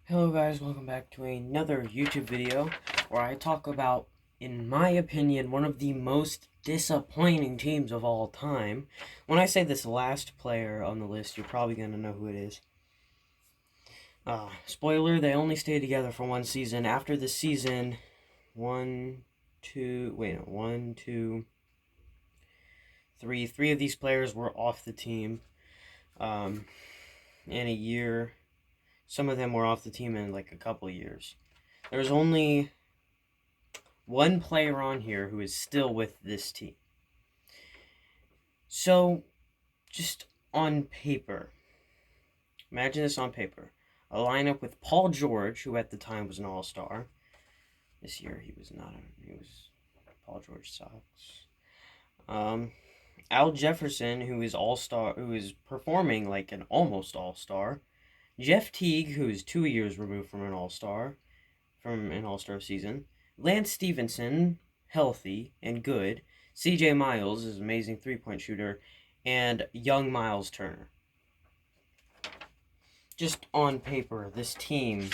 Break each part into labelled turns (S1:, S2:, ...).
S1: Hello guys, welcome back to another YouTube video where I talk about, in my opinion, one of the most disappointing teams of all time. When I say this last player on the list, you're probably going to know who it is. Spoiler, they only stayed together for one season. After the season, three of these players were off the team in a year. Some of them were off the team in like a couple years. There's only one player on here who is still with this team. So, just on paper, imagine this on paper. A lineup with Paul George, who at the time was an all-star. This year he was not. Paul George sucks. Al Jefferson, who is all-star, who is performing like an almost all-star. Jeff Teague, who is 2 years removed from an all-star, from an all-star season. Lance Stevenson, healthy and good. C.J. Miles is an amazing three-point shooter, and young Miles Turner. Just on paper, this team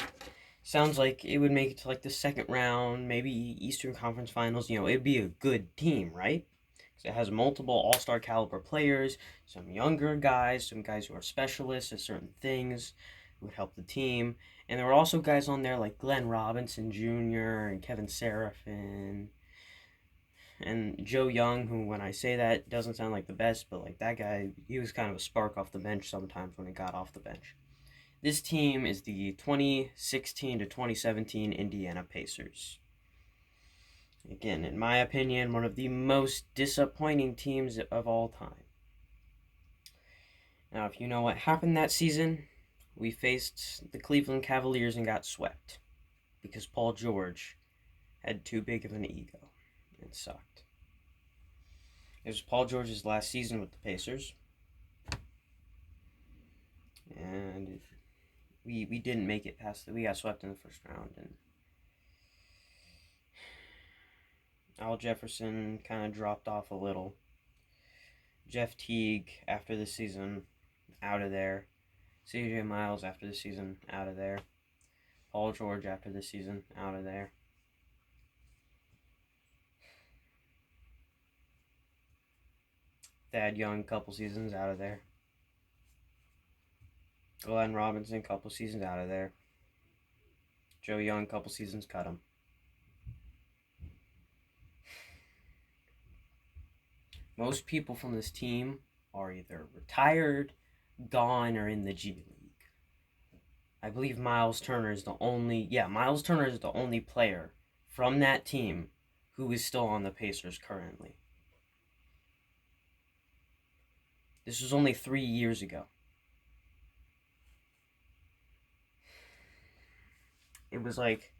S1: sounds like it would make it to like the second round, maybe Eastern Conference Finals. It'd be a good team, right? Because it has multiple all-star caliber players, some younger guys, some guys who are specialists at certain things who would help the team. And there were also guys on there like Glenn Robinson Jr. and Kevin Seraphin and Joe Young, who, when I say that, doesn't sound like the best, but like that guy, he was kind of a spark off the bench sometimes when he got off the bench. This team is the 2016 to 2017 Indiana Pacers. Again, in my opinion, one of the most disappointing teams of all time. Now, if you know what happened that season, we faced the Cleveland Cavaliers and got swept because Paul George had too big of an ego and sucked. It was Paul George's last season with the Pacers, and we didn't make it past we got swept in the first round, and Al Jefferson kind of dropped off a little. Jeff Teague after the season, out of there. C.J. Miles after the season, out of there. Paul George after the season, out of there. Thad Young, couple seasons, out of there. Glenn Robinson, couple seasons, out of there. Joe Young, couple seasons, cut him. Most people from this team are either retired, gone, or in the G League. I believe Miles Turner is the only player from that team who is still on the Pacers currently. This was only 3 years ago. It was like,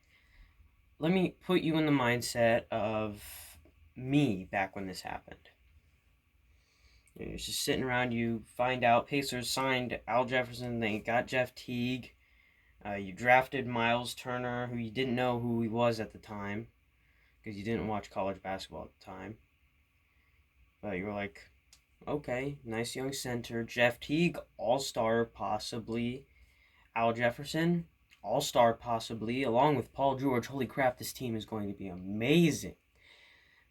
S1: let me put you in the mindset of me back when this happened. You're just sitting around, you find out Pacers signed Al Jefferson, they got Jeff Teague, you drafted Miles Turner, who you didn't know who he was at the time, because you didn't watch college basketball at the time. But you were like, okay, nice young center. Jeff Teague, all-star possibly. Al Jefferson, all-star possibly, along with Paul George. Holy crap, this team is going to be amazing.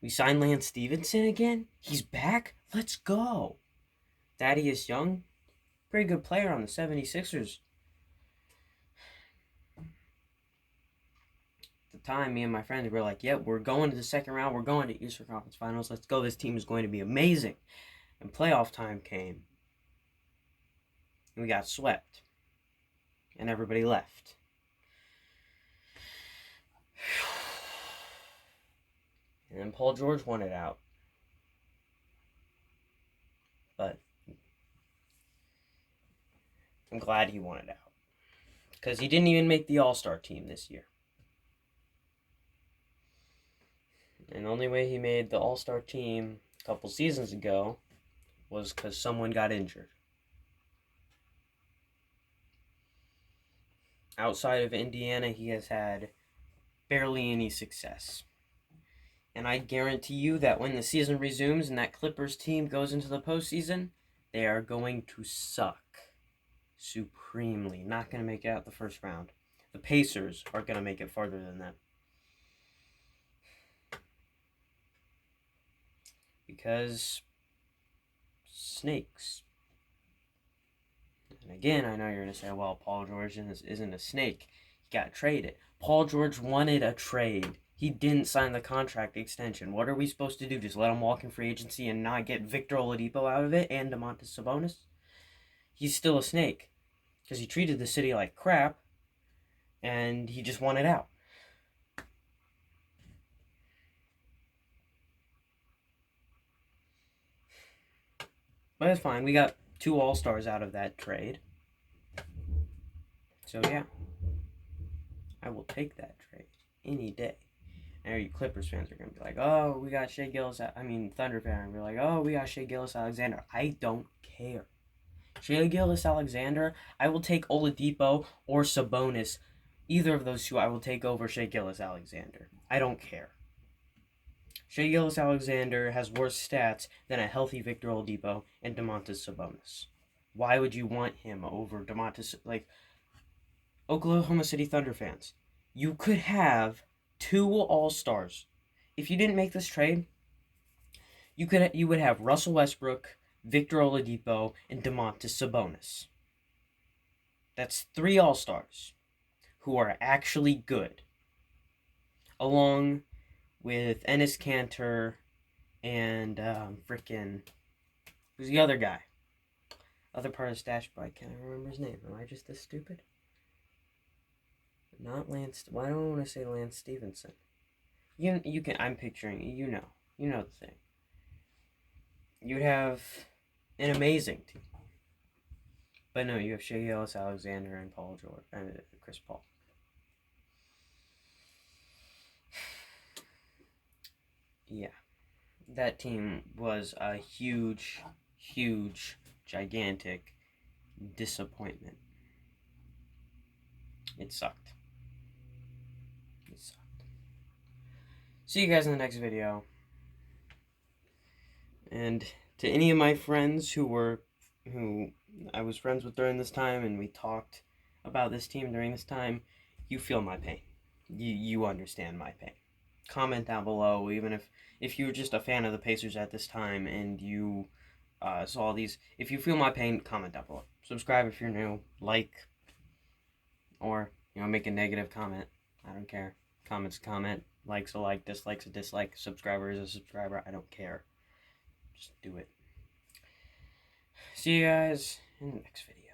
S1: We signed Lance Stevenson again? He's back? Let's go. Thaddeus Young, pretty good player on the 76ers. At the time, me and my friends were like, yep, we're going to the second round. We're going to Eastern Conference Finals. Let's go. This team is going to be amazing. And playoff time came. And we got swept. And everybody left. And then Paul George won it out. But I'm glad he won it out. Because he didn't even make the All-Star team this year. And the only way he made the All-Star team a couple seasons ago was because someone got injured. Outside of Indiana, he has had barely any success. And I guarantee you that when the season resumes and that Clippers team goes into the postseason, they are going to suck supremely. Not going to make it out the first round. The Pacers are going to make it farther than that. Because snakes. And again, I know you're going to say, well, Paul George isn't a snake. He got traded. Paul George wanted a trade. He didn't sign the contract extension. What are we supposed to do? Just let him walk in free agency and not get Victor Oladipo out of it and Domantas Sabonis? He's still a snake. Because he treated the city like crap. And he just wanted out. But that's fine. We got 2 All-Stars out of that trade. So, yeah. I will take that trade any day. I know you Clippers fans are going to be like, oh, we got Shai Gilgeous. Thunder fans are like, oh, we got Shai Gilgeous-Alexander. I don't care. Shai Gilgeous-Alexander, I will take Oladipo or Sabonis. Either of those two I will take over Shai Gilgeous-Alexander. I don't care. Shai Gilgeous-Alexander has worse stats than a healthy Victor Oladipo and Domantas Sabonis. Why would you want him over Domantas? Like, Oklahoma City Thunder fans, you could have 2 All-Stars. If you didn't make this trade, you would have Russell Westbrook, Victor Oladipo, and Domantas Sabonis. That's 3 All-Stars who are actually good, along with Enes Kanter and who's the other guy? Other part of Stash Boy. Can't remember his name. Am I just this stupid? Not Lance. Why don't I want to say Lance Stevenson? You can. I'm picturing. You know the thing. You'd have an amazing team. But no, you have Shai Gilgeous-Alexander and Paul George and Chris Paul. Yeah, that team was a huge, gigantic disappointment. It sucked. See you guys in the next video. And to any of my friends who I was friends with during this time and we talked about this team during this time, you feel my pain. You understand my pain. Comment down below, even if you were just a fan of the Pacers at this time and you saw these. If you feel my pain, comment down below. Subscribe if you're new. Like, or make a negative comment. I don't care. Comment's a comment. Likes a like. Dislikes a dislike. Subscriber is a subscriber. I don't care. Just do it. See you guys in the next video.